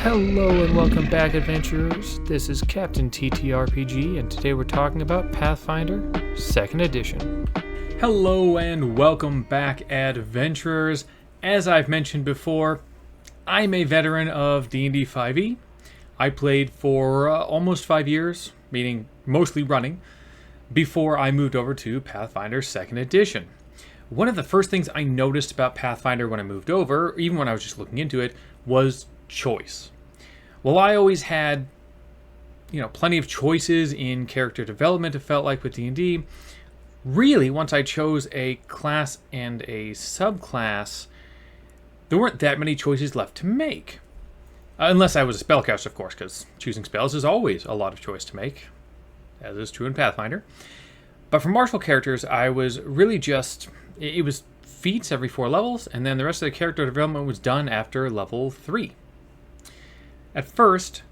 Hello and welcome back, adventurers. This is Captain TTRPG, and today we're talking about Pathfinder 2nd Edition. Hello and welcome back, adventurers. As I've mentioned before, I'm a veteran of D&D 5e. I played for almost 5 years, meaning mostly running, before I moved over to Pathfinder 2nd Edition. One of the first things I noticed about Pathfinder when I moved over, even when I was just looking into it, was choice. Well, I always had, plenty of choices in character development, it felt like, with D&D. Really, once I chose a class and a subclass, there weren't that many choices left to make. Unless I was a spellcaster, of course, because choosing spells is always a lot of choice to make, as is true in Pathfinder. But for martial characters, I was really just... It was feats every 4 levels, and then the rest of the character development was done after level 3. At first,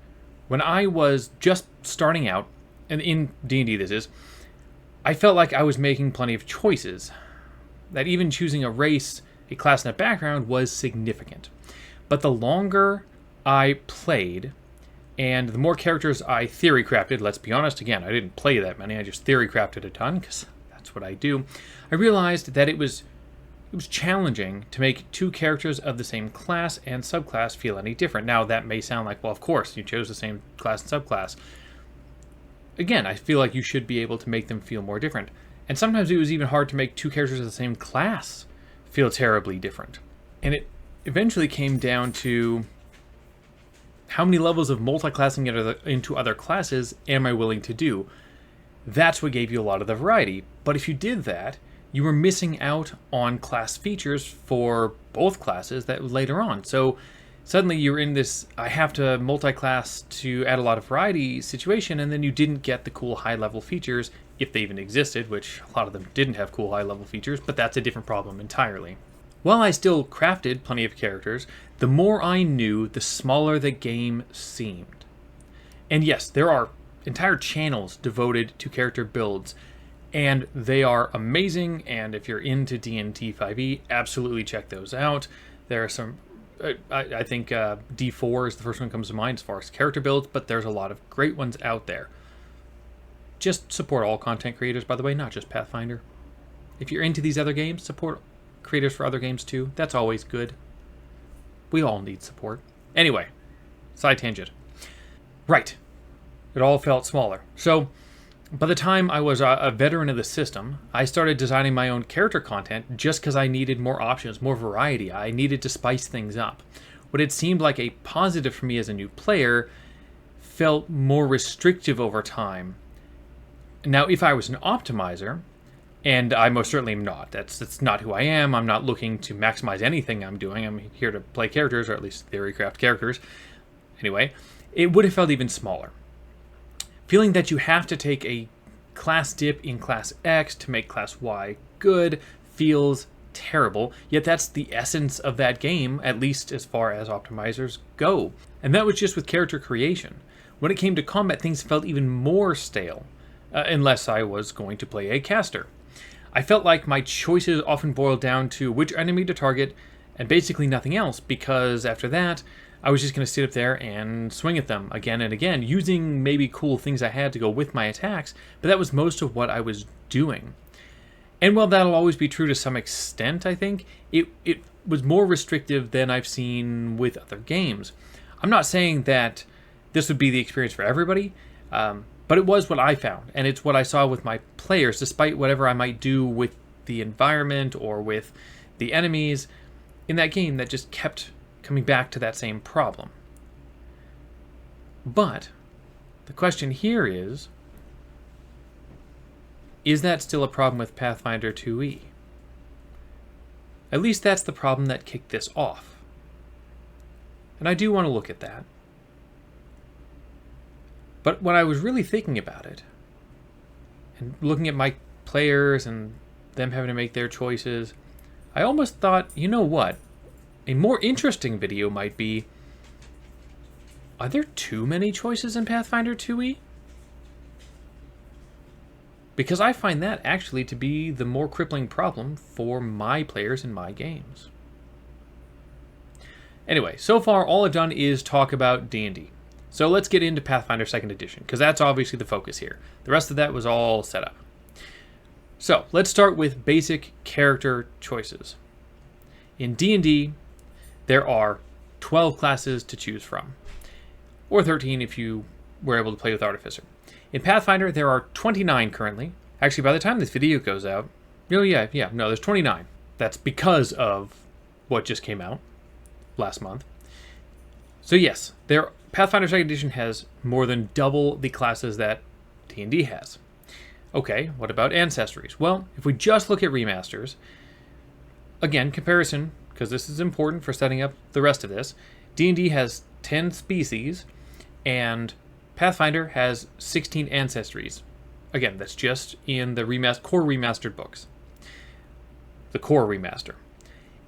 when I was just starting out, and in D&D this is, I felt like I was making plenty of choices. That even choosing a race, a class, and a background was significant. But the longer I played, and the more characters I theory crafted, let's be honest, again, I didn't play that many, I just theory crafted a ton, because that's what I do, I realized that it was challenging to make 2 characters of the same class and subclass feel any different. Now, that may sound like, well, of course, you chose the same class and subclass. Again, I feel like you should be able to make them feel more different. And sometimes it was even hard to make 2 characters of the same class feel terribly different. And it eventually came down to how many levels of multi-classing into other classes am I willing to do? That's what gave you a lot of the variety. But if you did that, you were missing out on class features for both classes that later on. So suddenly you're in this, I have to multi-class to add a lot of variety situation, and then you didn't get the cool high-level features, if they even existed, which a lot of them didn't have cool high-level features, but that's a different problem entirely. While I still crafted plenty of characters, the more I knew, the smaller the game seemed. And yes, there are entire channels devoted to character builds, and they are amazing, and if you're into D&D 5e, absolutely check those out. There are some, I think D4 is the first one that comes to mind as far as character builds, but there's a lot of great ones out there. Just support all content creators, by the way, not just Pathfinder. If you're into these other games, support creators for other games too. That's always good. We all need support. Anyway, side tangent. Right. It all felt smaller. So, by the time I was a veteran of the system, I started designing my own character content just because I needed more options, more variety. I needed to spice things up. What had seemed like a positive for me as a new player felt more restrictive over time. Now, if I was an optimizer, and I most certainly am not, that's not who I am. I'm not looking to maximize anything I'm doing. I'm here to play characters, or at least theorycraft characters. Anyway, it would have felt even smaller. Feeling that you have to take a class dip in class X to make class Y good feels terrible, yet that's the essence of that game, at least as far as optimizers go. And that was just with character creation. When it came to combat, things felt even more stale, unless I was going to play a caster. I felt like my choices often boiled down to which enemy to target, and basically nothing else, because after that, I was just going to sit up there and swing at them again and again, using maybe cool things I had to go with my attacks, but that was most of what I was doing. And while that'll always be true to some extent, I think, it was more restrictive than I've seen with other games. I'm not saying that this would be the experience for everybody, but it was what I found, and it's what I saw with my players, despite whatever I might do with the environment or with the enemies in that game that just kept coming back to that same problem. But the question here is that still a problem with Pathfinder2e? At least that's the problem that kicked this off. And I do want to look at that. But when I was really thinking about it, and looking at my players and them having to make their choices, I almost thought, you know what? A more interesting video might be, are there too many choices in Pathfinder2e? Because I find that actually to be the more crippling problem for my players in my games. Anyway, so far all I've done is talk about D&D. So let's get into Pathfinder 2nd Edition, because that's obviously the focus here. The rest of that was all set up. So let's start with basic character choices. In D&D, there are 12 classes to choose from, or 13 if you were able to play with Artificer. In Pathfinder, there are 29 currently. Actually, by the time this video goes out, there's 29. That's because of what just came out last month. So yes, Pathfinder 2nd Edition has more than double the classes that D&D has. Okay, what about ancestries? Well, if we just look at remasters, again, comparison, because this is important for setting up the rest of this, D&D has 10 species, and Pathfinder has 16 ancestries. Again, that's just in the core remastered books. The core remaster.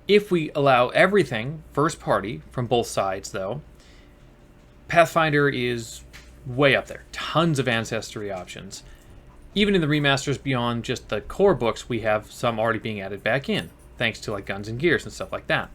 If we allow everything first party from both sides, though, Pathfinder is way up there. Tons of ancestry options. Even in the remasters beyond just the core books, we have some already being added back in, thanks to like Guns and Gears and stuff like that.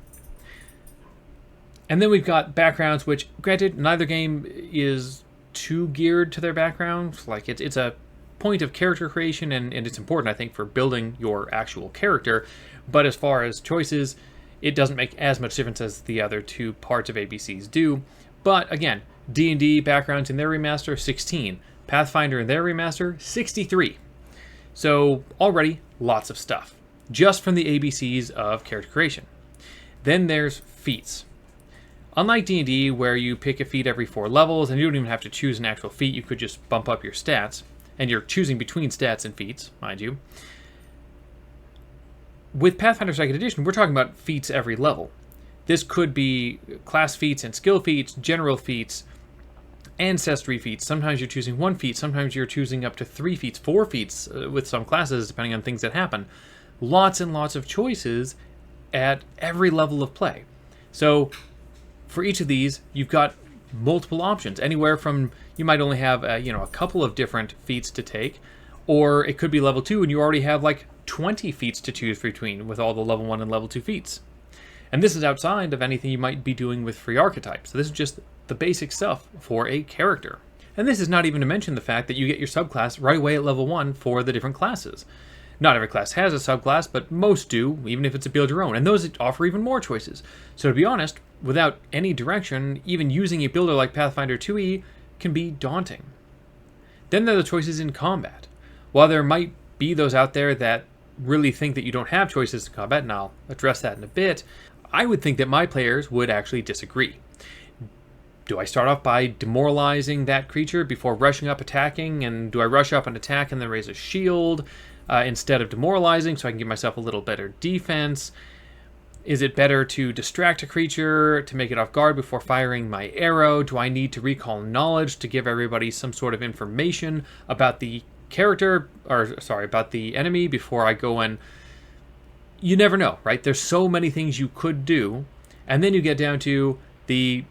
And then we've got backgrounds, which, granted, neither game is too geared to their backgrounds. Like, it's a point of character creation, and it's important, I think, for building your actual character. But as far as choices, it doesn't make as much difference as the other two parts of ABCs do. But again, D&D backgrounds in their remaster, 16. Pathfinder in their remaster, 63. So already lots of stuff, just from the ABCs of character creation. Then there's feats. Unlike D&D, where you pick a feat every 4 levels, and you don't even have to choose an actual feat, you could just bump up your stats, and you're choosing between stats and feats, mind you. With Pathfinder 2nd Edition, we're talking about feats every level. This could be class feats and skill feats, general feats, ancestry feats. Sometimes you're choosing 1 feat, sometimes you're choosing up to 3 feats, 4 feats with some classes, depending on things that happen. Lots and lots of choices at every level of play. So for each of these, you've got multiple options. Anywhere from, you might only have a couple of different feats to take, or it could be level 2 and you already have like 20 feats to choose between with all the level 1 and level 2 feats. And this is outside of anything you might be doing with free archetypes. So this is just the basic stuff for a character. And this is not even to mention the fact that you get your subclass right away at level 1 for the different classes. Not every class has a subclass, but most do, even if it's a build your own. And those offer even more choices. So to be honest, without any direction, even using a builder like Pathfinder2e can be daunting. Then there are the choices in combat. While there might be those out there that really think that you don't have choices in combat, and I'll address that in a bit, I would think that my players would actually disagree. Do I start off by demoralizing that creature before rushing up attacking? And do I rush up and attack and then raise a shield instead of demoralizing so I can give myself a little better defense? Is it better to distract a creature to make it off guard before firing my arrow? Do I need to recall knowledge to give everybody some sort of information about the about the enemy before I go and... You never know, right? There's so many things you could do. And then you get down to the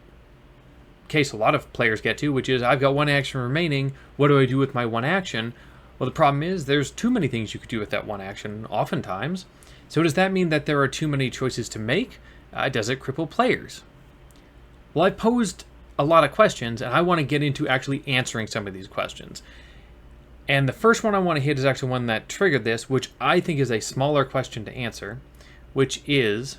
case a lot of players get to, which is, I've got 1 action remaining. What do I do with my 1 action? Well, the problem is there's too many things you could do with that 1 action oftentimes. So does that mean that there are too many choices to make? Does it cripple players? Well, I posed a lot of questions, and I want to get into actually answering some of these questions. And the first one I want to hit is actually one that triggered this, which I think is a smaller question to answer, which is,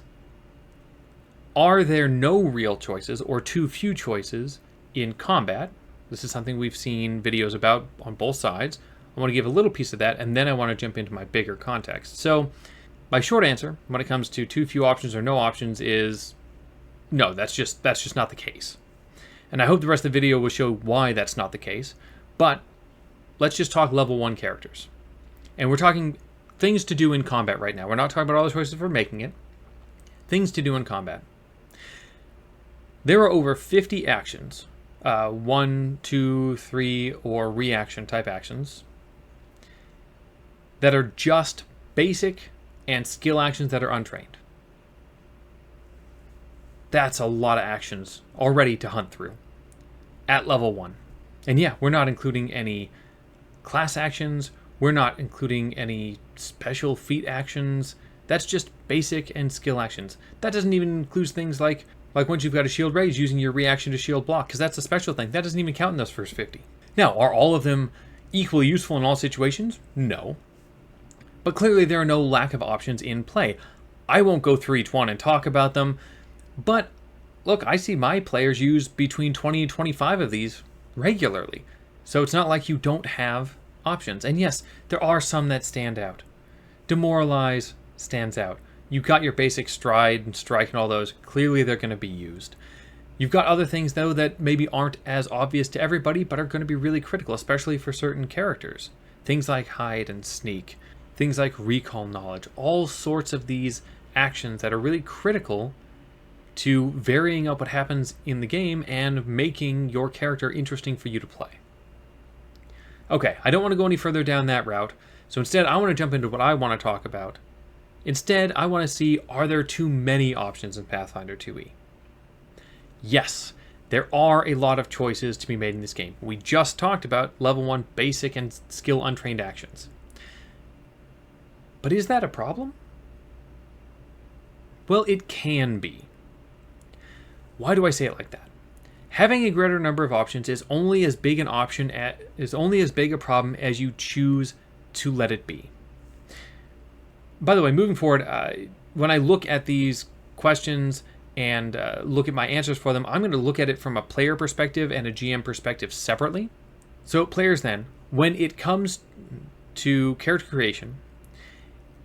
are there no real choices or too few choices in combat? This is something we've seen videos about on both sides. I want to give a little piece of that, and then I want to jump into my bigger context. So my short answer when it comes to too few options or no options is no, that's just not the case. And I hope the rest of the video will show why that's not the case. But let's just talk level 1 characters. And we're talking things to do in combat right now. We're not talking about all the choices for making it. Things to do in combat. There are over 50 actions. 1, 2, 3, or reaction type actions that are just basic and skill actions that are untrained. That's a lot of actions already to hunt through at level 1. And yeah, we're not including any class actions. We're not including any special feat actions. That's just basic and skill actions. That doesn't even include things like Like once you've got a shield raise, using your reaction to shield block, because that's a special thing. That doesn't even count in those first 50. Now, are all of them equally useful in all situations? No. But clearly there are no lack of options in play. I won't go through each one and talk about them, but look, I see my players use between 20 and 25 of these regularly. So it's not like you don't have options. And yes, there are some that stand out. Demoralize stands out. You've got your basic stride and strike and all those. Clearly they're going to be used. You've got other things, though, that maybe aren't as obvious to everybody, but are going to be really critical, especially for certain characters. Things like hide and sneak. Things like recall knowledge. All sorts of these actions that are really critical to varying up what happens in the game and making your character interesting for you to play. Okay, I don't want to go any further down that route, so instead I want to jump into what I want to talk about. Instead, I want to see, are there too many options in Pathfinder 2e? Yes, there are a lot of choices to be made in this game. We just talked about level 1 basic and skill untrained actions. But is that a problem? Well, it can be. Why do I say it like that? Having a greater number of options is only as big a problem as you choose to let it be. By the way, moving forward, when I look at these questions and look at my answers for them, I'm going to look at it from a player perspective and a GM perspective separately. So players then, when it comes to character creation,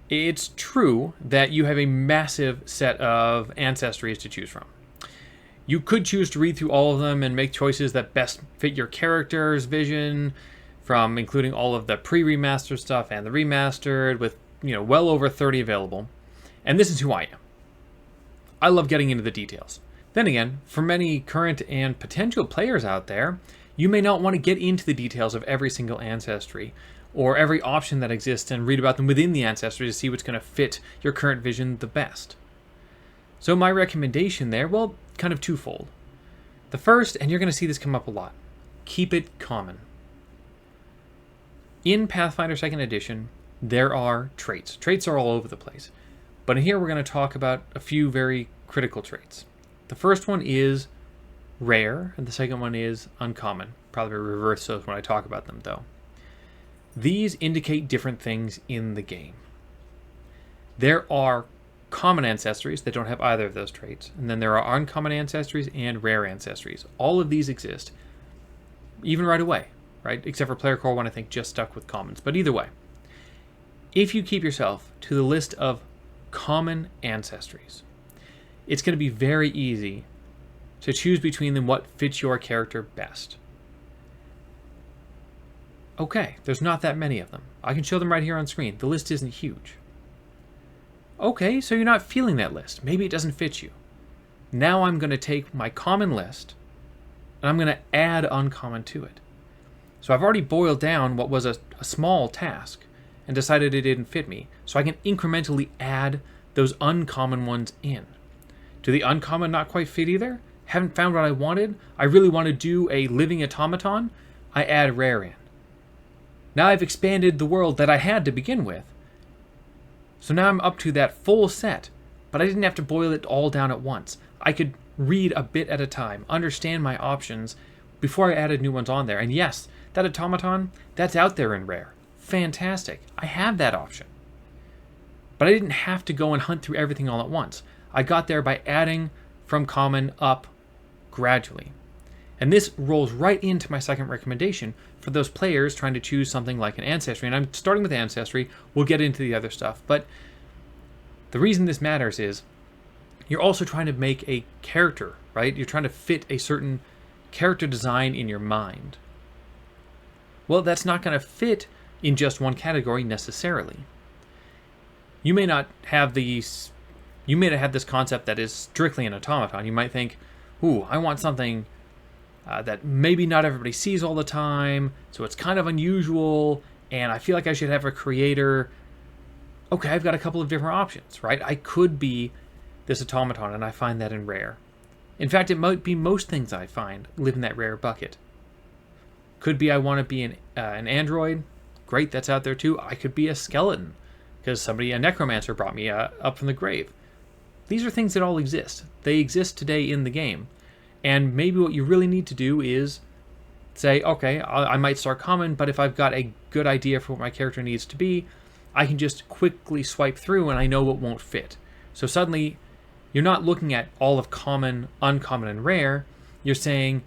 it's true that you have a massive set of ancestries to choose from. You could choose to read through all of them and make choices that best fit your character's vision, from including all of the pre-remastered stuff and the remastered, with well over 30 available. And this is who I am. I love getting into the details. Then again, for many current and potential players out there, you may not want to get into the details of every single ancestry or every option that exists and read about them within the ancestry to see what's going to fit your current vision the best. So my recommendation there, well, kind of twofold. The first, and you're going to see this come up a lot, keep it common. In Pathfinder 2nd Edition, there are traits. Traits are all over the place. But in here we're going to talk about a few very critical traits. The first one is rare, and the second one is uncommon. Probably reverse those when I talk about them, though. These indicate different things in the game. There are common ancestries that don't have either of those traits, and then there are uncommon ancestries and rare ancestries. All of these exist, even right away, right? Except for Player Core 1, I think, just stuck with commons. But either way, if you keep yourself to the list of common ancestries, it's going to be very easy to choose between them what fits your character best. Okay, there's not that many of them. I can show them right here on screen. The list isn't huge. Okay, so you're not feeling that list. Maybe it doesn't fit you. Now I'm going to take my common list and I'm going to add uncommon to it. So I've already boiled down what was a small task and decided it didn't fit me. So I can incrementally add those uncommon ones in. Do the uncommon not quite fit either? Haven't found what I wanted? I really want to do a living automaton? I add rare in. Now I've expanded the world that I had to begin with. So now I'm up to that full set, but I didn't have to boil it all down at once. I could read a bit at a time, understand my options before I added new ones on there. And yes, that automaton, that's out there in rare. Fantastic. I have that option. But I didn't have to go and hunt through everything all at once. I got there by adding from common up gradually. And this rolls right into my second recommendation for those players trying to choose something like an ancestry. And I'm starting with ancestry. We'll get into the other stuff. But the reason this matters is you're also trying to make a character, right? You're trying to fit a certain character design in your mind. Well, that's not going to fit in just one category necessarily. You may not have this concept that is strictly an automaton. You might think, ooh, I want something that maybe not everybody sees all the time, so it's kind of unusual, and I feel like I should have a creator. Okay, I've got a couple of different options, right? I could be this automaton, and I find that in rare. In fact, it might be most things I find live in that rare bucket. Could be I want to be an android. Great, that's out there too. I could be a skeleton, because a necromancer brought me up from the grave. these are things that all exist. They exist today in the game. And maybe what you really need to do is say, okay, I might start common, but if I've got a good idea for what my character needs to be, I can just quickly swipe through and I know what won't fit. So suddenly, you're not looking at all of common, uncommon, and rare. You're saying,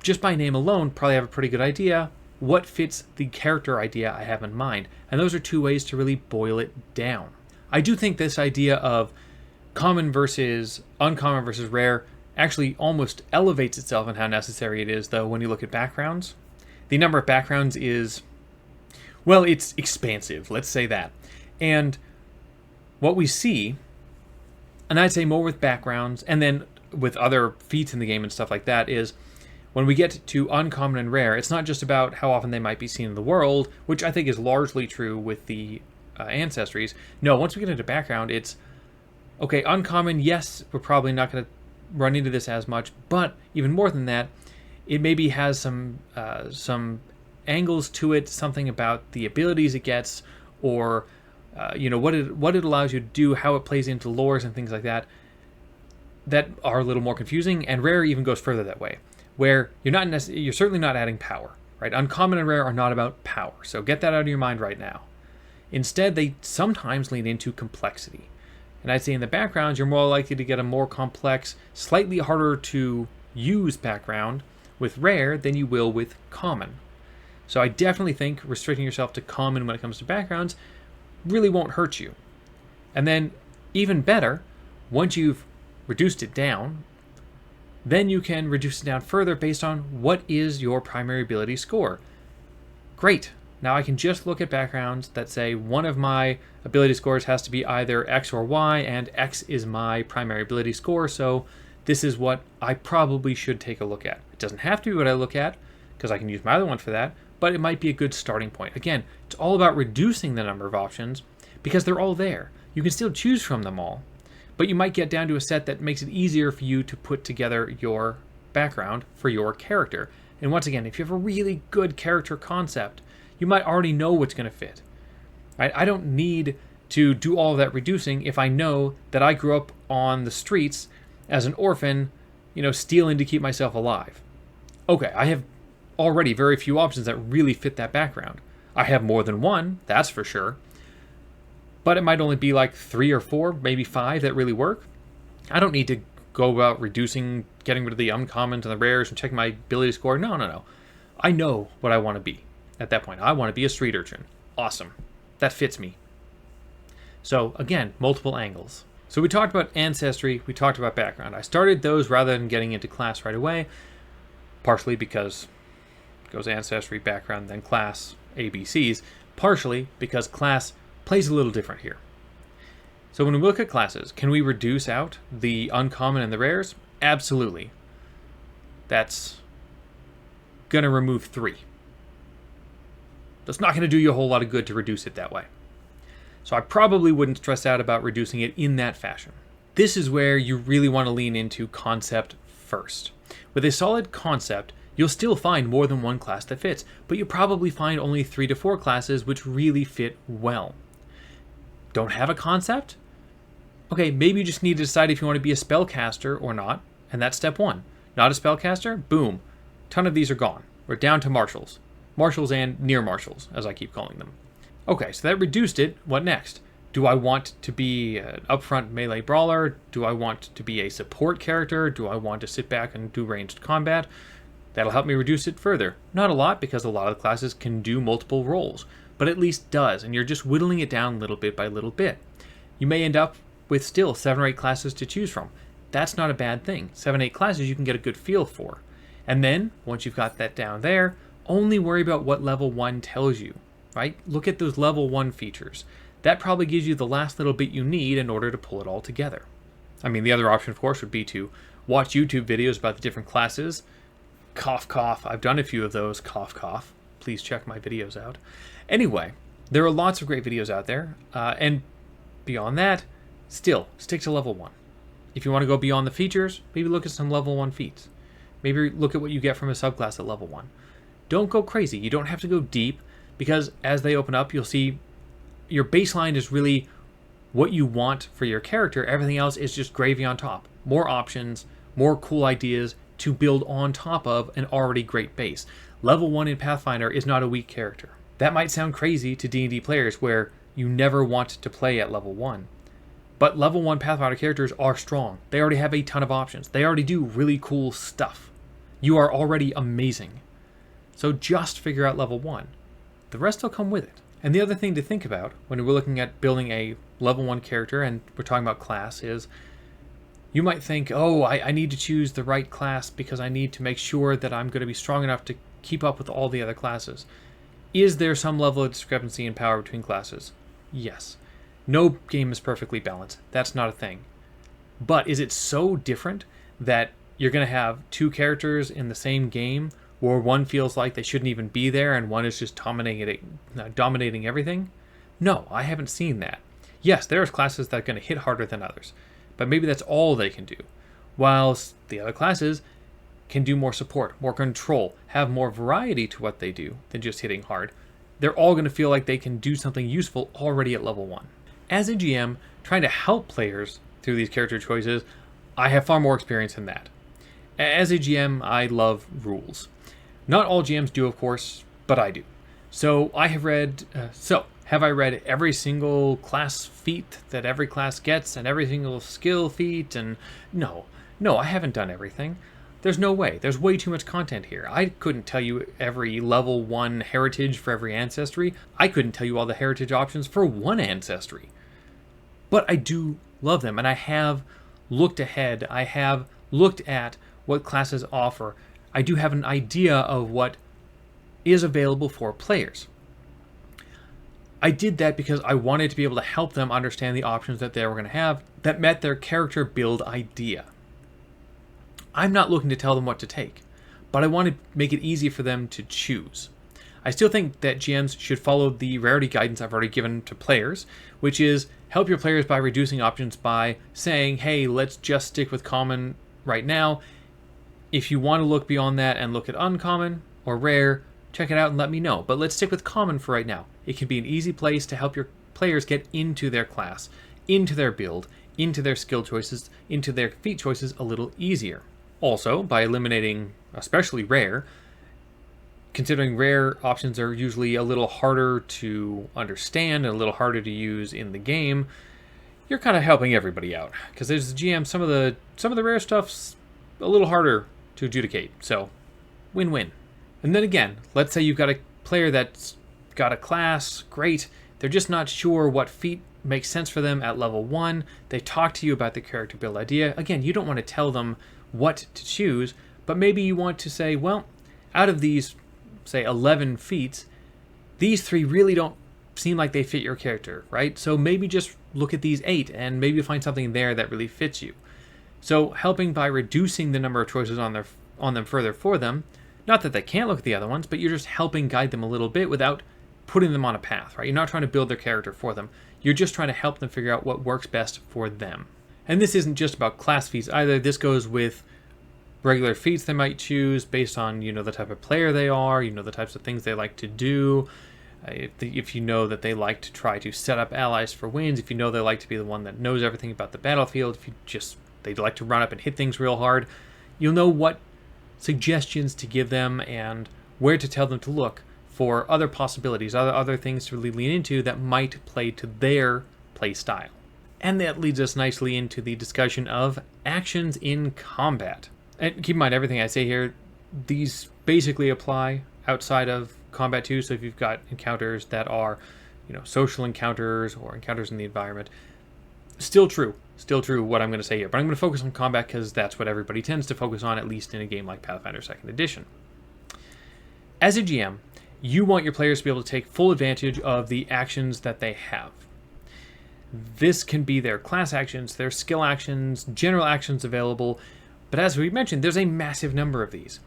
just by name alone, probably have a pretty good idea what fits the character idea I have in mind. And those are two ways to really boil it down. I do think this idea of common versus uncommon versus rare actually almost elevates itself in how necessary it is, though, when you look at backgrounds. The number of backgrounds is, well, it's expansive, let's say that. And what we see, and I'd say more with backgrounds, and then with other feats in the game and stuff like that, is when we get to uncommon and rare, it's not just about how often they might be seen in the world, which I think is largely true with the ancestries. No, once we get into background, it's, okay, uncommon, yes, we're probably not going to run into this as much, but even more than that, it maybe has some angles to it, something about the abilities it gets, or what it allows you to do, how it plays into lores and things like that, that are a little more confusing. And rare even goes further that way, where you're certainly not adding power, right? Uncommon and rare are not about power, so get that out of your mind right now. Instead, they sometimes lean into complexity. And I'd say in the backgrounds, you're more likely to get a more complex, slightly harder to use background with rare than you will with common. So I definitely think restricting yourself to common when it comes to backgrounds really won't hurt you. And then, even better, once you've reduced it down, then you can reduce it down further based on what is your primary ability score. Great. Now I can just look at backgrounds that say one of my ability scores has to be either X or Y, and X is my primary ability score, so this is what I probably should take a look at. It doesn't have to be what I look at, because I can use my other one for that, but it might be a good starting point. Again, it's all about reducing the number of options, because they're all there. You can still choose from them all, but you might get down to a set that makes it easier for you to put together your background for your character. And once again, if you have a really good character concept, you might already know what's going to fit. Right? I don't need to do all of that reducing if I know that I grew up on the streets as an orphan, stealing to keep myself alive. Okay, I have already very few options that really fit that background. I have more than one, that's for sure. But it might only be like 3 or 4, maybe 5 that really work. I don't need to go about reducing, getting rid of the uncommons and the rares and checking my ability score. No. I know what I want to be. At that point, I want to be a street urchin. Awesome. That fits me. So again, multiple angles. So we talked about ancestry, we talked about background. I started those rather than getting into class right away, partially because it goes ancestry, background, then class, ABCs, partially because class plays a little different here. So when we look at classes, can we reduce out the uncommon and the rares? Absolutely. That's going to remove 3. That's not going to do you a whole lot of good to reduce it that way. So I probably wouldn't stress out about reducing it in that fashion. This is where you really want to lean into concept first. With a solid concept, you'll still find more than one class that fits, but you'll probably find only 3 to 4 classes which really fit well. Don't have a concept? Okay, maybe you just need to decide if you want to be a spellcaster or not, and that's step 1. Not a spellcaster? Boom. A ton of these are gone. We're down to marshals. Marshals and near marshals, as I keep calling them. Okay, so that reduced it. What next? Do I want to be an upfront melee brawler? Do I want to be a support character? Do I want to sit back and do ranged combat? That'll help me reduce it further. Not a lot, because a lot of the classes can do multiple roles, but at least does, and you're just whittling it down little bit by little bit. You may end up with still 7 or 8 classes to choose from. That's not a bad thing. 7, 8 classes you can get a good feel for. And then, once you've got that down there, only worry about what level 1 tells you, right? Look at those level 1 features. That probably gives you the last little bit you need in order to pull it all together. I mean, the other option, of course, would be to watch YouTube videos about the different classes. Cough, cough. I've done a few of those. Cough, cough. Please check my videos out. Anyway, there are lots of great videos out there. And beyond that, still, stick to level 1. If you want to go beyond the features, maybe look at some level 1 feats. Maybe look at what you get from a subclass at level 1. Don't go crazy. You don't have to go deep, because as they open up, you'll see your baseline is really what you want for your character. Everything else is just gravy on top. More options, more cool ideas to build on top of an already great base. Level 1 in Pathfinder is not a weak character. That might sound crazy to D&D players where you never want to play at level 1. But level 1 Pathfinder characters are strong. They already have a ton of options. They already do really cool stuff. You are already amazing. So just figure out level 1. The rest will come with it. And the other thing to think about when we're looking at building a level 1 character, and we're talking about class, is you might think, oh, I need to choose the right class because I need to make sure that I'm going to be strong enough to keep up with all the other classes. Is there some level of discrepancy in power between classes? Yes. No game is perfectly balanced. That's not a thing. But is it so different that you're going to have two characters in the same game where one feels like they shouldn't even be there and one is just dominating everything? No, I haven't seen that. Yes, there's classes that are going to hit harder than others, but maybe that's all they can do. Whilst the other classes can do more support, more control, have more variety to what they do than just hitting hard. They're all going to feel like they can do something useful already at level 1. As a GM, trying to help players through these character choices, I have far more experience in that. As a GM, I love rules. Not all GMs do, of course, but I do. So have I read every single class feat that every class gets and every single skill feat? And no, I haven't done everything. There's no way. There's way too much content here. I couldn't tell you every level 1 heritage for every ancestry. I couldn't tell you all the heritage options for one ancestry. But I do love them, and I have looked ahead. I have looked at what classes offer. I do have an idea of what is available for players. I did that because I wanted to be able to help them understand the options that they were going to have that met their character build idea. I'm not looking to tell them what to take, but I want to make it easy for them to choose. I still think that GMs should follow the rarity guidance I've already given to players, which is help your players by reducing options by saying, hey, let's just stick with common right now. If you want to look beyond that and look at uncommon or rare, check it out and let me know. But let's stick with common for right now. It can be an easy place to help your players get into their class, into their build, into their skill choices, into their feat choices a little easier. Also, by eliminating especially rare, considering rare options are usually a little harder to understand and a little harder to use in the game, you're kind of helping everybody out. Because there's the GM, some of the rare stuff's a little harder to adjudicate. So, win-win. And then again, let's say you've got a player that's got a class, great. They're just not sure what feat makes sense for them at level 1. They talk to you about the character build idea. Again, you don't want to tell them what to choose, but maybe you want to say, well, out of these, say, 11 feats, these 3 really don't seem like they fit your character, right? So maybe just look at these 8 and maybe find something there that really fits you. So helping by reducing the number of choices on them further for them, not that they can't look at the other ones, but you're just helping guide them a little bit without putting them on a path, right? You're not trying to build their character for them. You're just trying to help them figure out what works best for them. And this isn't just about class feats either. This goes with regular feats they might choose based on, the type of player they are, the types of things they like to do. If you know that they like to try to set up allies for wins, if you know they like to be the one that knows everything about the battlefield, if they like to run up and hit things real hard, you'll know what suggestions to give them and where to tell them to look for other possibilities, other things to really lean into that might play to their play style. And that leads us nicely into the discussion of actions in combat. And keep in mind, everything I say here, these basically apply outside of Combat 2. So if you've got encounters that are, social encounters or encounters in the environment, still true what I'm going to say here. But I'm going to focus on combat because that's what everybody tends to focus on, at least in a game like Pathfinder 2nd Edition. As a GM, you want your players to be able to take full advantage of the actions that they have. This can be their class actions, their skill actions, general actions available, but as we mentioned, there's a massive number of these.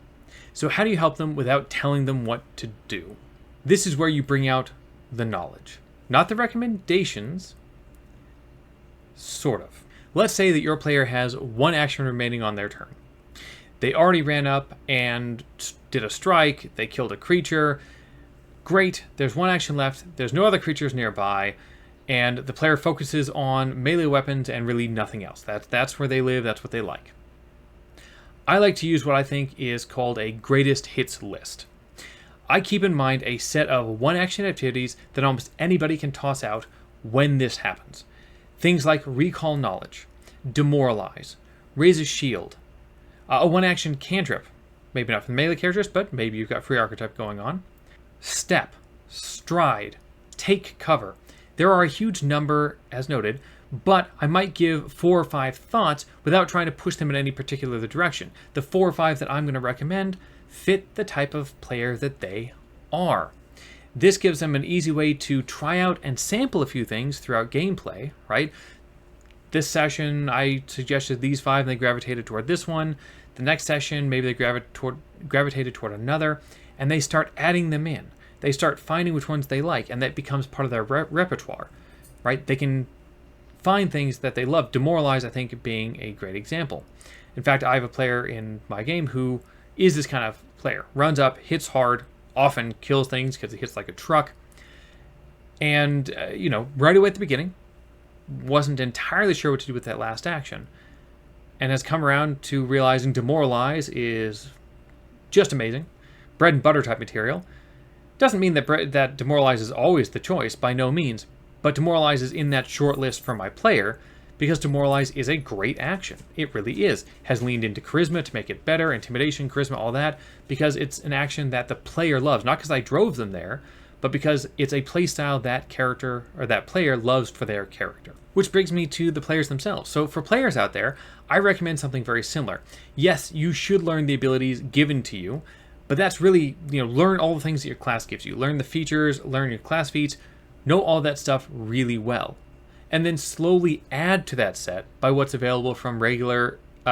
So how do you help them without telling them what to do? This is where you bring out the knowledge, not the recommendations, sort of. Let's say that your player has one action remaining on their turn. They already ran up and did a strike, they killed a creature. Great, there's one action left, there's no other creatures nearby. And the player focuses on melee weapons and really nothing else. That's where they live, that's what they like. I like to use what I think is called a greatest hits list. I keep in mind a set of one-action activities that almost anybody can toss out when this happens. Things like Recall Knowledge, Demoralize, Raise a Shield, a one-action cantrip, maybe not for the melee characters, but maybe you've got free archetype going on, Step, Stride, Take Cover. There are a huge number, as noted, but I might give 4 or 5 thoughts without trying to push them in any particular direction. The 4 or 5 that I'm going to recommend fit the type of player that they are. This gives them an easy way to try out and sample a few things throughout gameplay, right? This session, I suggested these 5 and they gravitated toward this one. The next session, maybe they gravitated toward another, and they start adding them in. They start finding which ones they like, and that becomes part of their repertoire, right? They can find things that they love. Demoralize, I think, being a great example. In fact, I have a player in my game who is this kind of player. Runs up, hits hard, often kills things because he hits like a truck. And, right away at the beginning, wasn't entirely sure what to do with that last action. And has come around to realizing Demoralize is just amazing. Bread and butter type material. Doesn't mean that Demoralize is always the choice, by no means. But Demoralize is in that short list for my player because Demoralize is a great action. It really is. Has leaned into Charisma to make it better, Intimidation, Charisma, all that, because it's an action that the player loves. Not because I drove them there, but because it's a playstyle that character or that player loves for their character. Which brings me to the players themselves. So for players out there, I recommend something very similar. Yes, you should learn the abilities given to you, but that's really, learn all the things that your class gives you. Learn the features, learn your class feats, know all that stuff really well. And then slowly add to that set by what's available from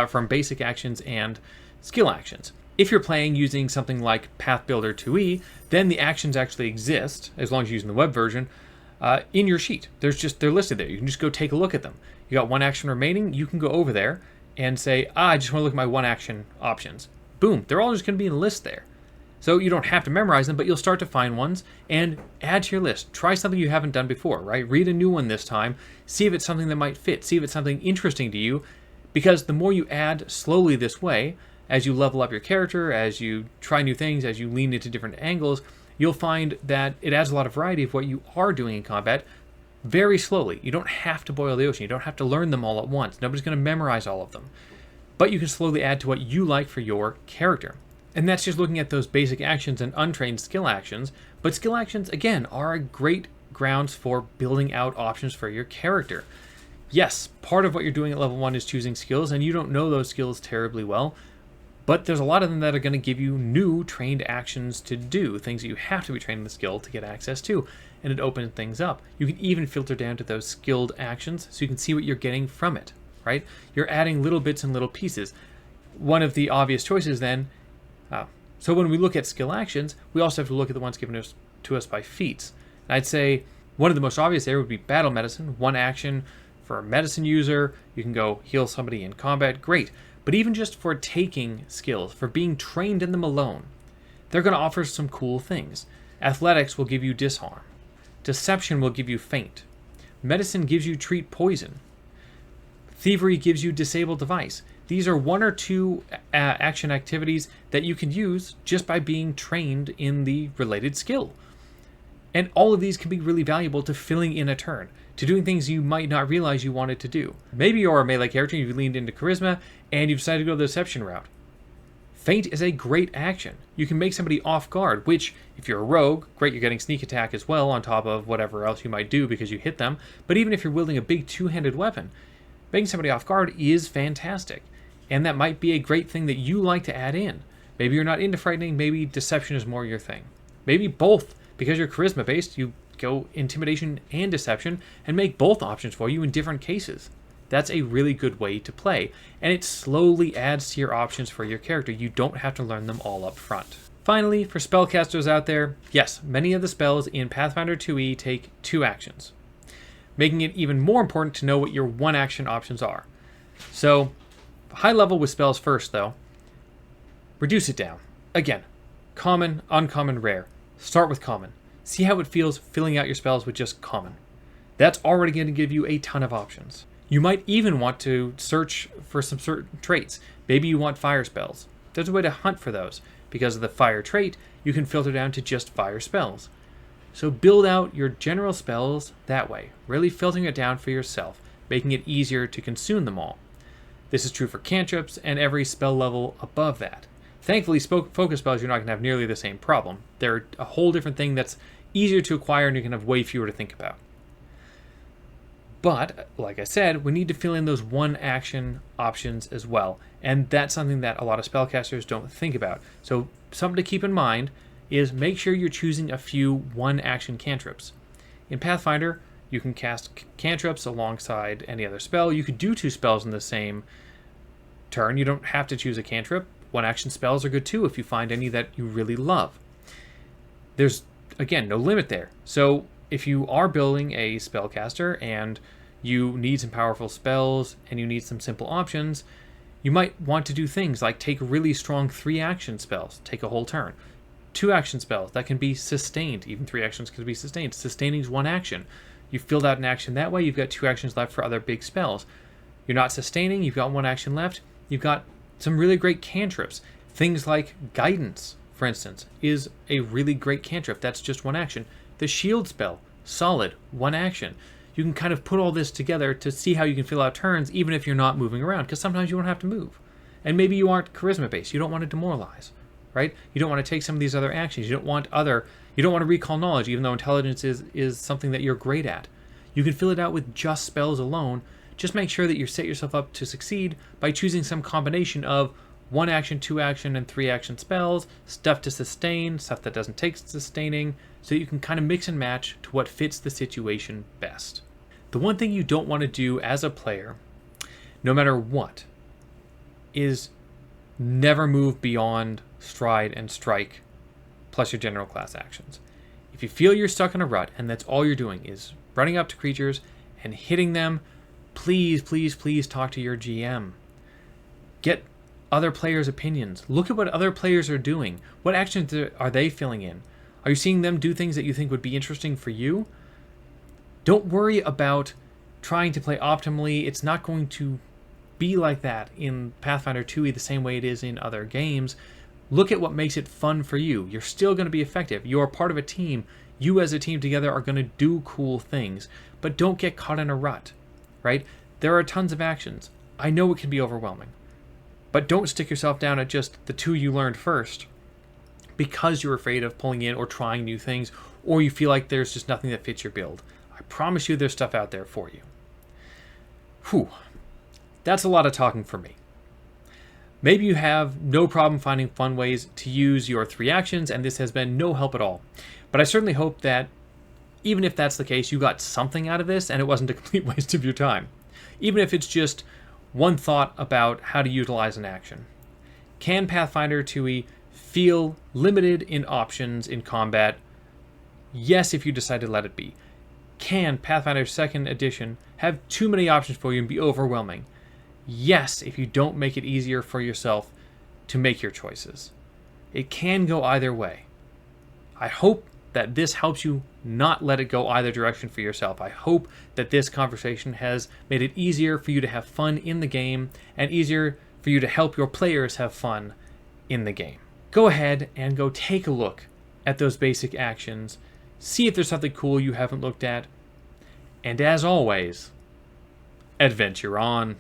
from basic actions and skill actions. If you're playing using something like Pathfinder2e, then the actions actually exist, as long as you're using the web version, in your sheet. They're listed there. You can just go take a look at them. You got 1 action remaining, you can go over there and say, I just want to look at my 1 action options. Boom, they're all just going to be in a list there. So you don't have to memorize them, but you'll start to find ones and add to your list. Try something you haven't done before, right? Read a new one this time. See if it's something that might fit. See if it's something interesting to you. Because the more you add slowly this way, as you level up your character, as you try new things, as you lean into different angles, you'll find that it adds a lot of variety of what you are doing in combat very slowly. You don't have to boil the ocean. You don't have to learn them all at once. Nobody's going to memorize all of them. But you can slowly add to what you like for your character. And that's just looking at those basic actions and untrained skill actions. But skill actions, again, are a great grounds for building out options for your character. Yes, part of what you're doing at level 1 is choosing skills, and you don't know those skills terribly well. But there's a lot of them that are going to give you new trained actions to do, things that you have to be trained in the skill to get access to, and it opens things up. You can even filter down to those skilled actions so you can see what you're getting from it, right? You're adding little bits and little pieces. One of the obvious choices then, so when we look at skill actions, we also have to look at the ones given to us by feats. And I'd say one of the most obvious there would be Battle Medicine, 1 action for a medicine user. You can go heal somebody in combat, great. But even just for taking skills, for being trained in them alone, they're going to offer some cool things. Athletics will give you Disarm. Deception will give you Feint. Medicine gives you Treat Poison. Thievery gives you Disable Device. These are 1 or 2 action activities that you can use just by being trained in the related skill. And all of these can be really valuable to filling in a turn, to doing things you might not realize you wanted to do. Maybe you're a melee character, you've leaned into Charisma, and you've decided to go the Deception route. Feint is a great action. You can make somebody off guard, which, if you're a rogue, great, you're getting sneak attack as well on top of whatever else you might do because you hit them. But even if you're wielding a big 2-handed weapon, making somebody off guard is fantastic. And that might be a great thing that you like to add in. Maybe you're not into frightening, maybe deception is more your thing. Maybe both, because you're charisma based, you go intimidation and deception and make both options for you in different cases. That's a really good way to play, and it slowly adds to your options for your character. You don't have to learn them all up front. Finally, for spellcasters out there, yes, many of the spells in Pathfinder2e take 2 actions, making it even more important to know what your 1 action options are. So, high level with spells first though, reduce it down. Again, common, uncommon, rare. Start with common. See how it feels filling out your spells with just common. That's already going to give you a ton of options. You might even want to search for some certain traits. Maybe you want fire spells. There's a way to hunt for those. Because of the fire trait, you can filter down to just fire spells. So build out your general spells that way, really filtering it down for yourself, making it easier to consume them all. This is true for cantrips and every spell level above that. Thankfully, focus spells, you're not going to have nearly the same problem. They're a whole different thing that's easier to acquire and you can have way fewer to think about. But, like I said, we need to fill in those one-action options as well. And that's something that a lot of spellcasters don't think about. So something to keep in mind is make sure you're choosing a few one-action cantrips. In Pathfinder, you can cast cantrips alongside any other spell. You could do 2 spells in the same turn. You don't have to choose a cantrip. One-action spells are good too if you find any that you really love. There's, again, no limit there. So if you are building a spellcaster and you need some powerful spells and you need some simple options, you might want to do things like take really strong 3-action spells, take a whole turn. 2-action spells that can be sustained, even 3 actions can be sustained. Sustaining is 1 action. You filled out an action that way, you've got 2 actions left for other big spells. You're not sustaining, you've got 1 action left, you've got some really great cantrips. Things like Guidance, for instance, is a really great cantrip. That's just 1 action. The shield spell, solid, 1 action. You can kind of put all this together to see how you can fill out turns even if you're not moving around, because sometimes you won't have to move. And maybe you aren't charisma based. You don't want to demoralize, right? You don't want to take some of these other actions. You don't want to recall knowledge, even though intelligence is something that you're great at. You can fill it out with just spells alone. Just make sure that you set yourself up to succeed by choosing some combination of 1 action, 2 action, and 3 action spells, stuff to sustain, stuff that doesn't take sustaining, so you can kind of mix and match to what fits the situation best. The one thing you don't want to do as a player, no matter what, is never move beyond stride and strike plus your general class actions. If you feel you're stuck in a rut and that's all you're doing is running up to creatures and hitting them, please, please, please talk to your GM. Get other players' opinions. Look at what other players are doing. What actions are they filling in? Are you seeing them do things that you think would be interesting for you? Don't worry about trying to play optimally. It's not going to be like that in Pathfinder2e the same way it is in other games. Look at what makes it fun for you. You're still going to be effective. You're part of a team. You as a team together are going to do cool things. But don't get caught in a rut, right? There are tons of actions. I know it can be overwhelming. But don't stick yourself down at just the 2 you learned first because you're afraid of pulling in or trying new things, or you feel like there's just nothing that fits your build. I promise you there's stuff out there for you. Whew. That's a lot of talking for me. Maybe you have no problem finding fun ways to use your 3 actions, and this has been no help at all. But I certainly hope that even if that's the case, you got something out of this and it wasn't a complete waste of your time. Even if it's just one thought about how to utilize an action. Can Pathfinder2e feel limited in options in combat? Yes, if you decide to let it be. Can Pathfinder 2nd edition have too many options for you and be overwhelming? Yes, if you don't make it easier for yourself to make your choices. It can go either way. I hope that this helps you not let it go either direction for yourself. I hope that this conversation has made it easier for you to have fun in the game and easier for you to help your players have fun in the game. Go ahead and go take a look at those basic actions. See if there's something cool you haven't looked at. And as always, adventure on.